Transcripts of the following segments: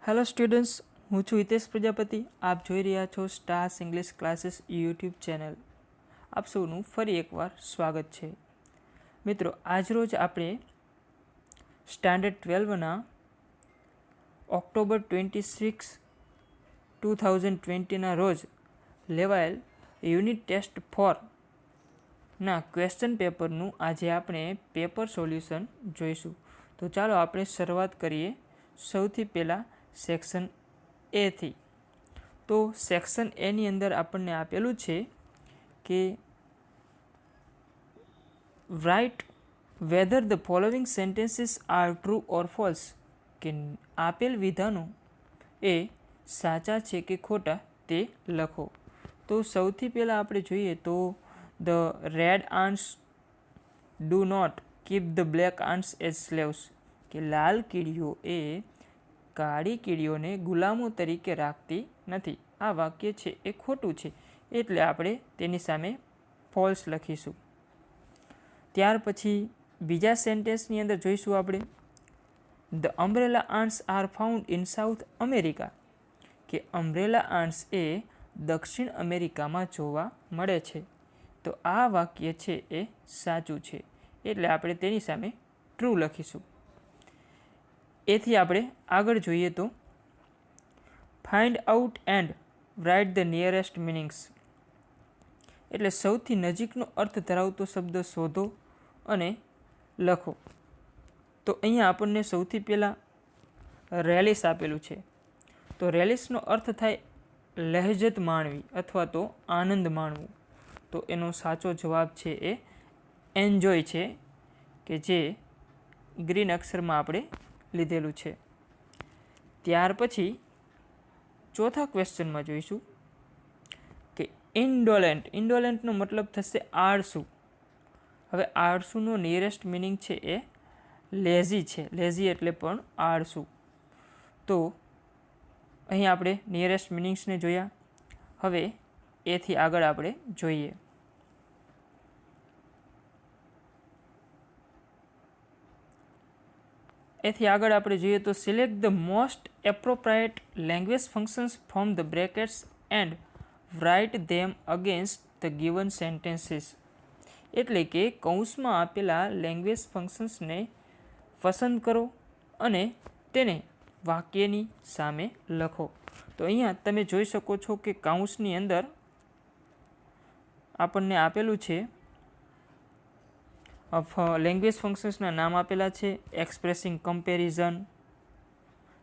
Hello students, હું છું હિતેશ પ્રજાપતિ. આપ જોઈ રહ્યા છો stars English classes YouTube channel. આપ સૌનું ફરી એકવાર સ્વાગત છે. મિત્રો, આજરોજ આપણે સ્ટાન્ડર્ડ 12ના ઓક્ટોબર 26, 2020ના રોજ લેવાયેલ યુનિટ ટેસ્ટ 4ના ક્વેશ્ચન પેપરનું આજે આપણે પેપર સોલ્યુશન જોઈશું. તો ચાલો આપણે શરૂઆત કરીએ. સૌથી પહેલાં સેક્શન એથી. તો સેક્શન એની અંદર આપણને આપેલું છે કે write whether the following sentences are true or false, કે આપેલ વિધાનો એ સાચા છે કે ખોટા તે લખો. તો સૌથી પહેલાં આપણે જોઈએ તો the red ants do not keep the black ants as slaves, કે લાલ કીડીઓ એ કાળી કીડીઓને ગુલામો તરીકે રાખતી નથી. આ વાક્ય છે એ ખોટું છે, એટલે આપણે તેની સામે ફોલ્સ લખીશું. ત્યાર પછી બીજા સેન્ટેન્સની અંદર જોઈશું આપણે the umbrella aunts are found in south America, કે અમ્બ્રેલા આન્ટ્સ એ દક્ષિણ અમેરિકામાં જોવા મળે છે. તો આ વાક્ય છે એ સાચું છે, એટલે આપણે તેની સામે ટ્રુ લખીશું. એથી આપણે આગળ જોઈએ તો find out and write the nearest meanings, એટલે સૌથી નજીકનો અર્થ ધરાવતો શબ્દ શોધો અને લખો. તો અહીંયા આપણને સૌથી પહેલાં રેલિસ આપેલું છે. તો રેલિસનો અર્થ થાય લહેજત માણવી અથવા તો આનંદ માણવું. તો એનો સાચો જવાબ છે એ એન્જોય છે, કે જે ગ્રીન અક્ષરમાં આપણે લીધેલું છે. ત્યાર પછી ચોથા ક્વેશ્ચનમાં જોઈશું કે ઇન્ડોલેન્ટનો મતલબ થશે આળસુ. હવે આળસુનો નિયરેસ્ટ મિનિંગ છે એ લેઝી છે. લેઝી એટલે પણ આળસુ. તો અહીં આપણે નિયરેસ્ટ મિનિંગ્સને જોયા. હવે એથી આગળ આપણે જોઈએ. એથી આગળ આપણે જોઈએ તો select the most એપ્રોપ્રાઇટ language functions from the brackets and write them against the given sentences, એટલે કે કૌંસમાં આપેલા લેંગ્વેજ ફંક્શન્સને પસંદ કરો અને તેને વાક્યની સામે લખો. તો અહીંયા તમે જોઈ શકો છો કે કૌંસની અંદર આપણને આપેલું છે લેંગ્વેજ ફંક્શન્સના નામ આપેલા છે. એક્સપ્રેસિંગ કમ્પેરિઝન,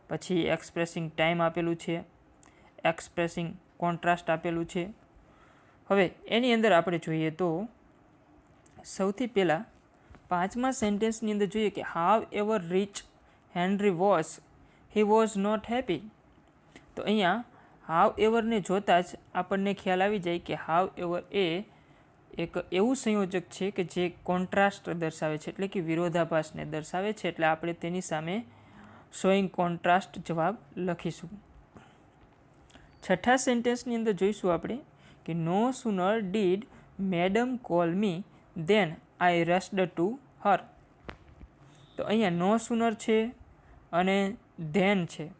પછી એક્સપ્રેસિંગ ટાઈમ આપેલું છે, એક્સપ્રેસિંગ કોન્ટ્રાસ્ટ આપેલું છે. હવે એની અંદર આપણે જોઈએ તો સૌથી પહેલાં પાંચમા સેન્ટેન્સની અંદર જોઈએ કે however rich Henry was, he was not happy. તો અહીંયા હાવ એવરને જોતાં જ આપણને ખ્યાલ આવી જાય કે હાવ એવર એ એક એવું સંયોજક છે કે જે કોન્ટ્રાસ્ટ દર્શાવે છે, એટલે કે વિરોધાભાસને દર્શાવે છે. એટલે આપણે તેની સામે શોઈંગ કોન્ટ્રાસ્ટ જવાબ લખીશું. છઠ્ઠા સેન્ટેન્સની અંદર જોઈશું આપણે કે no sooner did madam call me then I rushed to her. તો અહીંયા નો સુનર છે અને ધેન છે.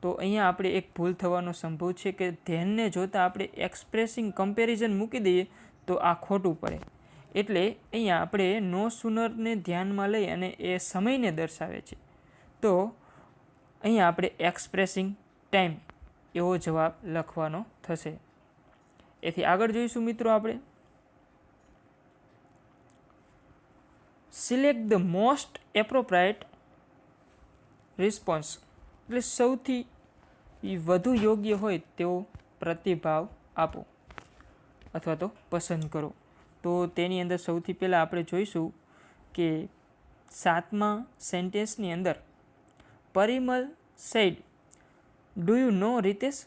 તો અહીંયા આપણે એક ભૂલ થવાનો સંભવ છે કે ધેનને જોતાં આપણે એક્સપ્રેસિંગ કમ્પેરિઝન મૂકી દઈએ તો આ ખોટું પડે. એટલે અહીંયા આપણે નો સુનરને ધ્યાનમાં લઈ અને એ સમયને દર્શાવે છે. તો અહીંયા આપણે એક્સપ્રેસિંગ ટાઈમ એવો જવાબ લખવાનો થશે. એથી આગળ જોઈશું મિત્રો આપણે સિલેક્ટ ધ મોસ્ટ એપ્રોપ્રાઇટ રિસ્પોન્સ, એટલે સૌથી વધુ યોગ્ય હોય તેવો પ્રતિભાવ આપો અથવા તો પસંદ કરો. તો તેની અંદર સૌથી પહેલાં આપણે જોઈશું કે સાતમા સેન્ટેન્સની અંદર Parimal said do you know Ritesh.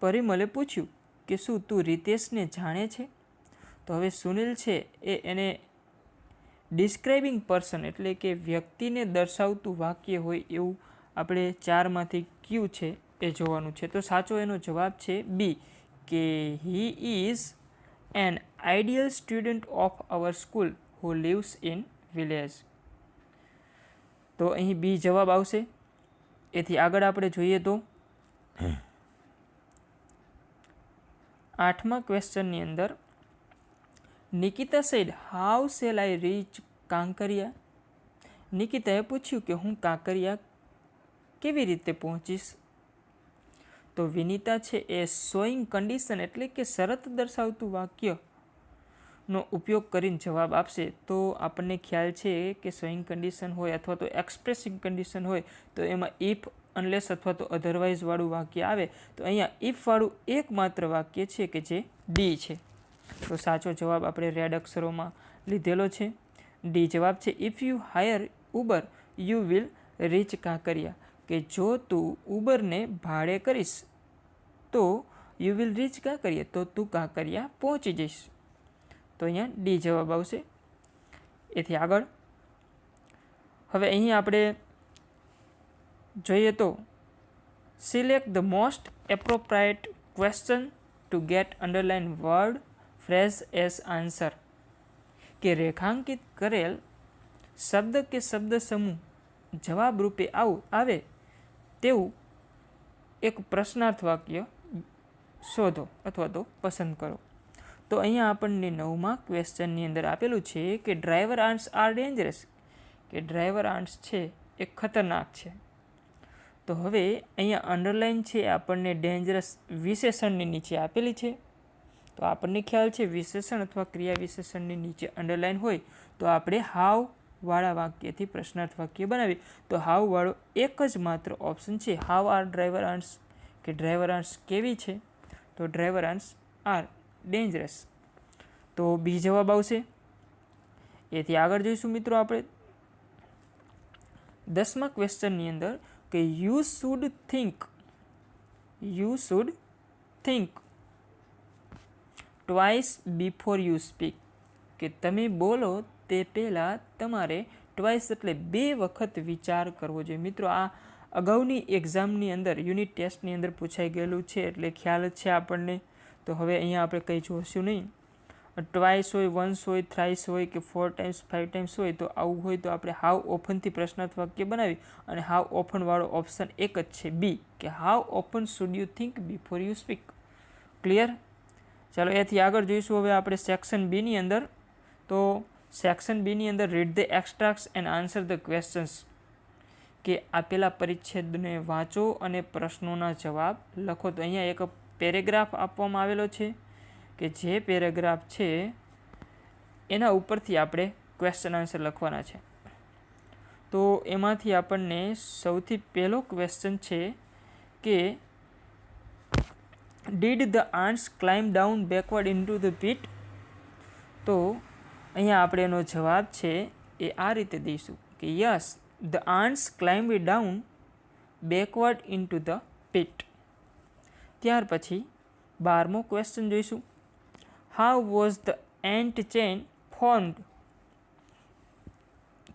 પરિમલે પૂછ્યું કે શું તું રીતેશને જાણે છે. તો હવે સુનિલ છે એને ડિસ્ક્રાઇબિંગ પર્સન એટલે કે વ્યક્તિને દર્શાવતું વાક્ય હોય એવું આપણે ચારમાંથી કયું છે એ જોવાનું છે. તો સાચો એનો જવાબ છે બી, કે he is an ideal student of our school who lives in village. તો અહીં બી જવાબ આવશે. એથી આગળ આપણે જોઈએ તો 8મા ક્વેશ્ચનની અંદર Nikita said how shall I reach Kankaria. નિકિતાએ પૂછ્યું કે હું કાંકરિયા કેવી રીતે પહોંચીશ. તો વિનીતા છે એ શોઈંગ કન્ડિશન એટલે કે શરત દર્શાવતું વાક્યનો ઉપયોગ કરીને જવાબ આપશે. તો આપણને ખ્યાલ છે કે શોઈંગ કન્ડિશન હોય અથવા તો એક્સપ્રેસિંગ કન્ડિશન હોય તો એમાં ઇફ, અનલેસ અથવા તો અધરવાઇઝ વાળું વાક્ય આવે. તો અહીંયા ઇફ વાળું એકમાત્ર વાક્ય છે કે જે ડી છે. તો સાચો જવાબ આપણે રેડ અક્ષરોમાં લીધેલો છે. ડી જવાબ છે. If you higher Uber you will rich Kankaria. કે જો તું ઉબરને ભાડે કરીશ તો યુ વિલ રીચ કાંકરિયા, તો તું કાંકરિયા પહોંચી જઈશ. તો અહીંયા ડી જવાબ આવશે. એથી આગળ હવે અહીં આપણે જોઈએ તો select the most એપ્રોપ્રાઇટ question two gate underline word phrase as answer. કે રેખાંકિત કરેલ શબ્દ કે શબ્દ સમૂહ જવાબ રૂપે આવે તેવું એક પ્રશ્નાર્થ વાક્ય શોધો અથવા તો પસંદ કરો. તો અહીંયા આપણને 9મા ક્વેશ્ચનની અંદર આપેલું છે કે ડ્રાઈવર આર્મ્સ આર ડેન્જરસ. કે ડ્રાઈવર આર્મ્સ છે એ ખતરનાક છે. તો હવે અહીંયા અંડરલાઇન છે આપણને ડેન્જરસ વિશેષણની નીચે આપેલી છે. તો આપણને ખ્યાલ છે વિશેષણ અથવા ક્રિયા વિશેષણની નીચે અંડરલાઇન હોય તો આપણે હાવ વાળા વાક્યથી પ્રશ્નાર્થ વાક્ય બનાવી. તો હાવ વાળો એક જ માત્ર ઓપ્શન છે, હાવ આર ડ્રાઈવર આર્મ્સ. કે ડ્રાઈવર આર્મ્સ કેવી છે, તો ડ્રાઈવર આર્મ્સ આર ડેન્જરસ. તો બી જવાબ આવશે. એથી આગળ જોઈશું મિત્રો આપણે 10મા ક્વેશ્ચનની અંદર કે you should think twice before you speak. કે તમે બોલો તે પહેલાં તમારે ટ્વાઇસ એટલે 2 વખત વિચાર કરવો જોઈએ. મિત્રો આ અગાઉની એક્ઝામની અંદર યુનિટ ટેસ્ટની અંદર પૂછાઈ ગયેલું છે એટલે ખ્યાલ જ છે આપણને. તો હવે અહીંયા આપણે કંઈ જોઈશું નહીં. ટ્વાઇસ હોય, વન્સ હોય, થ્રાઇસ હોય કે 4 ટાઈમ્સ 5 ટાઈમ્સ હોય તો આવું હોય તો આપણે હાવ ઓફનથી પ્રશ્નાર્થ વાક્ય બનાવી અને હાવ ઓફન વાળો ઓપ્શન એક જ છે બી. કે how often should you think before you speak. Clear? ચાલો એથી આગળ જોઈશું હવે આપણે સેક્શન બીની અંદર. તો સેક્શન બીની અંદર read the extracts and answer the questions. કે આપેલા પરિચ્છેદને વાંચો અને પ્રશ્નોના જવાબ લખો. તો અહીંયા એક પેરેગ્રાફ આપવામાં આવેલો છે કે જે પેરેગ્રાફ છે એના ઉપરથી આપણે ક્વેશ્ચન આન્સર લખવાના છે. તો એમાંથી આપણને સૌથી પહેલો ક્વેશ્ચન છે કે did the ants climb down backward into the pit. તો અહીંયા આપણે એનો જવાબ છે એ આ રીતે દઈશું કે yes the ants climb down backward into the pit. ત્યાર પછી 12મો ક્વેશ્ચન જોઈશું. How was the ant chain formed.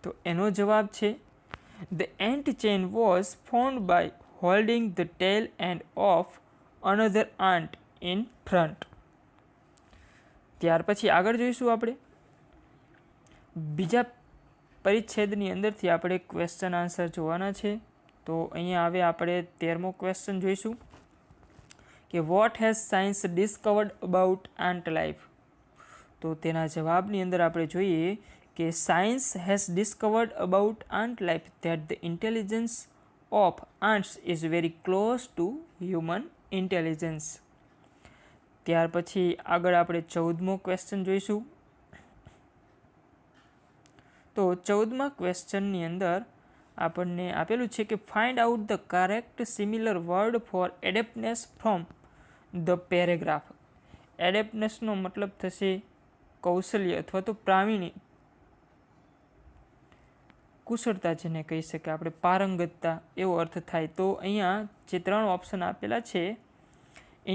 તો એનો જવાબ છે the ant chain was formed by holding the tail end of another ant in front. ત્યાર પછી આગળ જોઈશું આપણે બીજા પરિચ્છેદની અંદરથી આપણે ક્વેશ્ચન આન્સર જોવાના છે. તો અહીંયા હવે આપણે 13મો ક્વેશ્ચન જોઈશું કે what has science discovered about ant life. તો તેના જવાબની અંદર આપણે જોઈએ કે science has discovered about ant life that the intelligence of ants is very close to human intelligence. ત્યાર પછી આગળ આપણે 14મો ક્વેશ્ચન જોઈશું. તો 14મા ક્વેશ્ચનની અંદર આપણને આપેલું છે કે find out the correct similar word for adeptness from the paragraph. એડેપ્ટનેસનો મતલબ થશે કૌશલ્ય અથવા તો પ્રાવીણ્ય, કુશળતા જેને કહી શકાય આપણે, પારંગતતા એવો અર્થ થાય. તો અહીંયા જે 3 ઓપ્શન આપેલા છે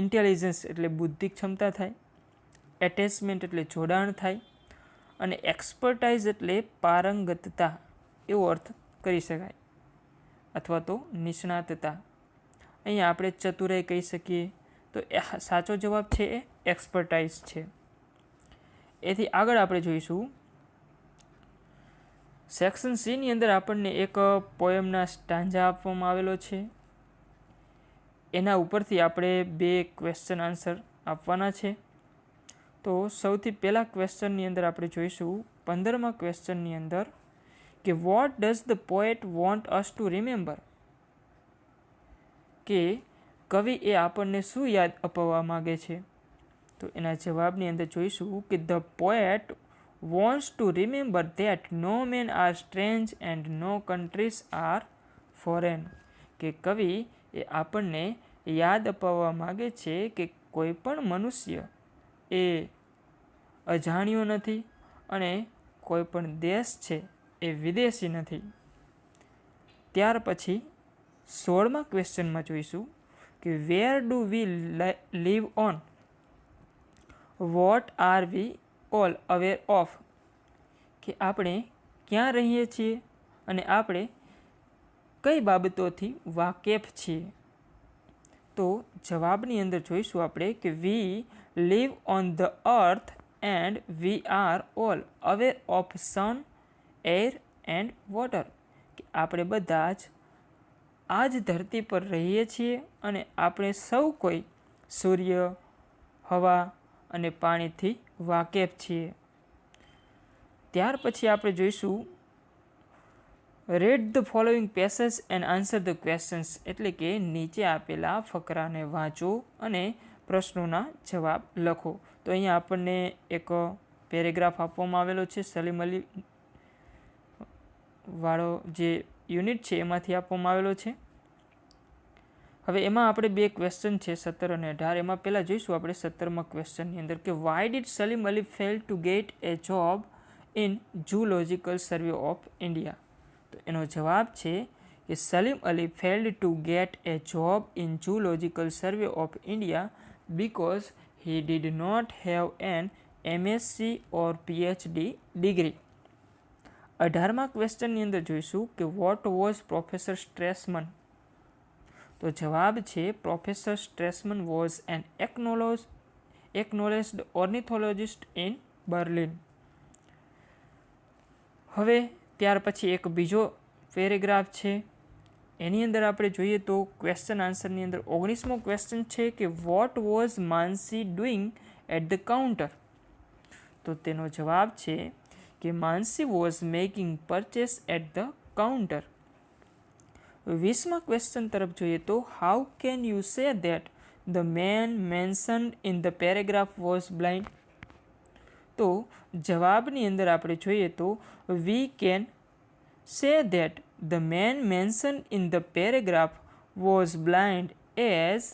ઇન્ટેલિજન્સ એટલે બુદ્ધિ ક્ષમતા થાય, એટેચમેન્ટ એટલે જોડાણ થાય અને એક્સપર્ટાઇઝ એટલે પારંગતતા એવો અર્થ કરી શકાય અથવા તો નિષ્ણાતતા. અહીંયા આપણે ચતુરાઈ કહી શકીએ. તો સાચો જવાબ છે એ એક્સપર્ટાઇઝ છે. એથી આગળ આપણે જોઈશું સેક્શન સીની અંદર આપણને એક પોયમના સ્ટાન્જા આપવામાં આવેલો છે. એના ઉપરથી આપણે 2 ક્વેશ્ચન આન્સર આપવાના છે. તો સૌથી પહેલા ક્વેશ્ચનની અંદર આપણે જોઈશું 15મા ક્વેશ્ચનની અંદર કે what does the poet want us to remember, કે કવિ એ આપણને શું યાદ અપાવવા માગે છે. તો એના જવાબની અંદર જોઈશું કે the poet wants to remember that no men are strange and no countries are foreign, કે કવિ એ આપણને યાદ અપાવવા માગે છે કે કોઈ પણ મનુષ્ય એ અજાણ્યો નથી અને કોઈ પણ દેશ છે એ વિદેશી નથી. ત્યાર પછી 16મા ક્વેશ્ચનમાં જોઈશું કે where do we live on, what are we all aware of, કે આપણે ક્યાં રહીએ છીએ અને આપણે કઈ બાબતોથી વાકેફ છીએ. તો જવાબની અંદર જોઈશું આપણે કે we live on the earth and we are all aware of sun, air and water, કે આપણે બધા જ આ જ ધરતી પર રહીએ છીએ અને આપણે સૌ કોઈ સૂર્ય, હવા અને પાણીથી વાકેફ છીએ. ત્યાર પછી આપણે જોઈશું read the following passage and answer the questions, એટલે કે નીચે આપેલા ફકરાને વાંચો અને પ્રશ્નોના જવાબ લખો. તો અહીંયા આપણને એક પેરેગ્રાફ આપવામાં આવેલો છે, સલીમ અલી વાળો જે યુનિટ છે એમાંથી આપવામાં આવેલો છે. હવે એમાં આપણે 2 ક્વેશ્ચન છે 17 અને 18. એમાં પહેલાં જોઈશું આપણે 17મા ક્વેશ્ચનની અંદર કે why did Salim Ali fail to get a job in zoological survey of India. તો એનો જવાબ છે કે Salim Ali failed to get a job in zoological survey of India because he did not have an MSc or PhD degree. 18મા ક્વેશ્ચનની અંદર જોઈશું કે વોટ વોઝ પ્રોફેસર સ્ટ્રેસમન. તો જવાબ છે professor Stresemann was an acknowledged ornithologist in Berlin. હવે ત્યાર પછી એક બીજો પેરેગ્રાફ છે, એની અંદર આપણે જોઈએ તો ક્વેશ્ચન આન્સરની અંદર 19મો ક્વેશ્ચન છે કે what was Mansi doing at the counter. તો તેનો જવાબ છે કે Mansi was making purchase at the counter. 20મા ક્વેશ્ચન તરફ જોઈએ તો how can you say that the man mentioned in the paragraph was blind. તો જવાબની અંદર આપણે જોઈએ તો we can say that the man mentioned in the paragraph was blind as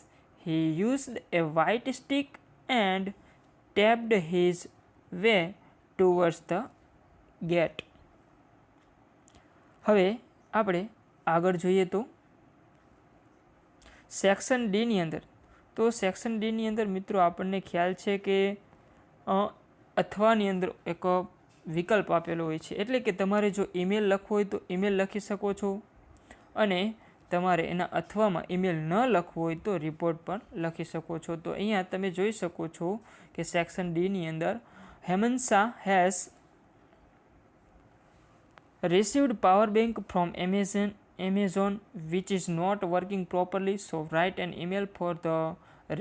he used a white stick and tapped his way towards the gate. હવે આપણે આગળ જોઈએ તો સેક્શન ડીની અંદર. તો સેક્શન ડીની અંદર મિત્રો આપણને ખ્યાલ છે કે અથવાની અંદર એક વિકલ્પ આપેલો હોય છે, એટલે કે તમારે જો ઈમેલ લખવો હોય તો ઈમેલ લખી શકો છો અને તમારે એના અથવામાં ઈમેલ ન લખવો હોય તો રિપોર્ટ પણ લખી શકો છો. તો અહીંયા તમે જોઈ શકો છો કે સેક્શન ડીની અંદર Hemant Shah has received power bank from Amazon which is not working properly, so write an email for the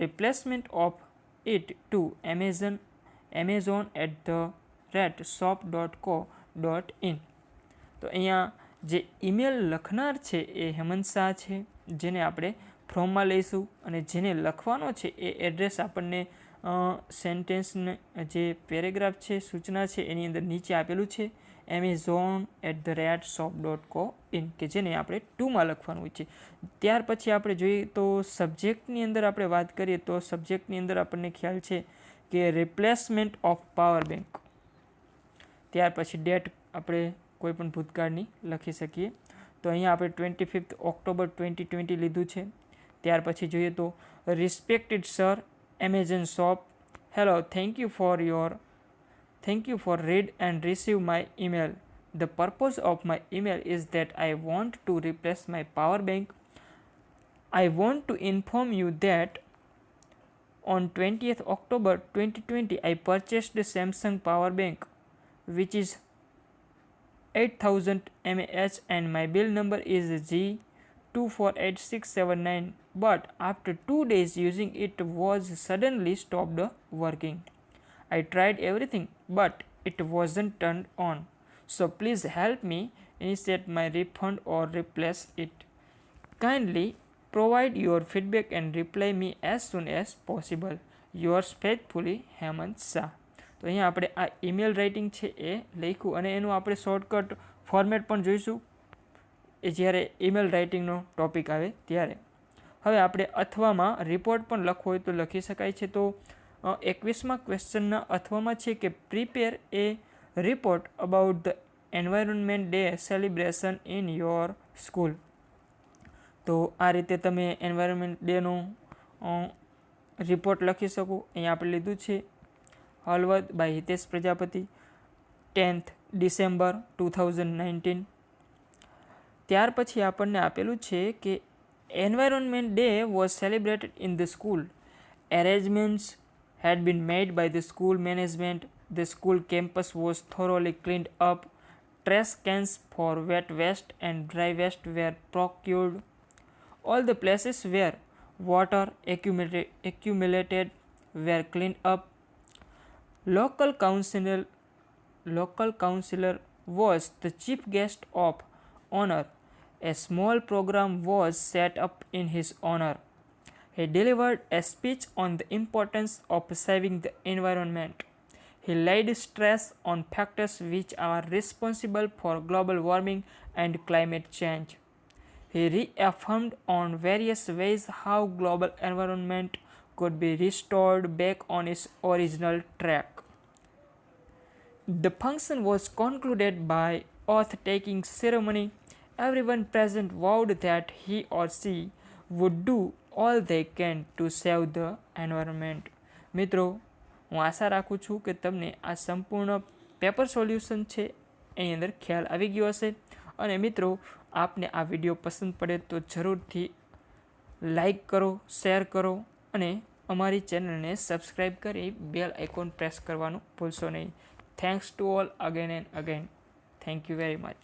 replacement of it to amazon@shop.co.in. તો અહીંયા જે ઈમેલ લખનાર છે એ હેમંત શાહ છે, જેને આપણે ફોર્મમાં લઈશું અને જેને લખવાનો છે એ એડ્રેસ આપણને સેન્ટેન્સને જે પેરેગ્રાફ છે, સૂચના છે એની અંદર નીચે આપેલું છે amazon@shop.co.in, કે જેને આપણે ટુમાં લખવાનું હોય છે. ત્યાર પછી આપણે જોઈએ તો સબ્જેક્ટની અંદર આપણે વાત કરીએ તો સબ્જેક્ટની અંદર આપણને ખ્યાલ છે કે રિપ્લેસમેન્ટ ઓફ પાવર બેંક. ત્યાર પછી ડેટ આપણે કોઈ પણ ભૂતકાળની લખી શકીએ. તો અહીંયા આપણે 25 ઓક્ટોબર 2020 લીધું છે. ત્યાર પછી જોઈએ તો respected sir Amazon shop, hello, thank you for read and receive my email. The purpose of my email is that I want to replace my power bank. I want to inform you that on 20th October 2020 I purchased a Samsung power bank which is 8000 mAh and my bill number is G248679, but after 2 days using it was suddenly stopped working. I tried everything but it wasn't turned on. So please help me initiate my refund or replace it. Kindly provide your feedback and reply me as soon as possible. Yours faithfully, Hemant Shah. તો અહીંયા આપણે આ email writing છે એ લખ્યું અને એનું આપણે shortcut format પણ જોઈશું એ જ્યારે ઈમેલ રાઇટિંગનો ટોપિક આવે ત્યારે. હવે આપણે અથવામાં રિપોર્ટ પણ લખવો હોય તો લખી શકાય છે. તો 21મા ક્વેશ્ચનના અથવામાં છે કે prepare A report about the environment day celebration in your school. તો આ રીતે તમે એન્વાયરમેન્ટ ડેનો રિપોર્ટ લખી શકો. અહીંયા આપણે લીધું છે Halvad by Hitesh Prajapati, 10th December 2019. ત્યાર પછી આપણને આપેલું છે કે environment day was celebrated in the school. Arrangements had been made by the school management. The school campus was thoroughly cleaned up. Trash cans for wet waste and dry waste were procured. All the places where water accumulated were cleaned up. Local councillor was the chief guest of honor. A small program was set up in his honor. He delivered a speech on the importance of saving the environment. He laid stress on factors which are responsible for global warming and climate change. He reaffirmed on various ways how global environment could be restored back on its original track. The function was concluded by oath-taking ceremony. Everyone present vowed that he or she would do all they can to save the environment. મિત્રો, હું આશા રાખું છું કે તમને આ સંપૂર્ણ paper solution છે એની અંદર ખ્યાલ આવી ગયો હશે. અને મિત્રો, આપને આ વિડીયો પસંદ પડે તો જરૂરથી લાઈક કરો, શેર કરો અને અમારી ચેનલને સબસ્ક્રાઈબ કરી બેલ આઇકોન પ્રેસ કરવાનું ભૂલશો નહીં. Thanks to all again and again. Thank you very much.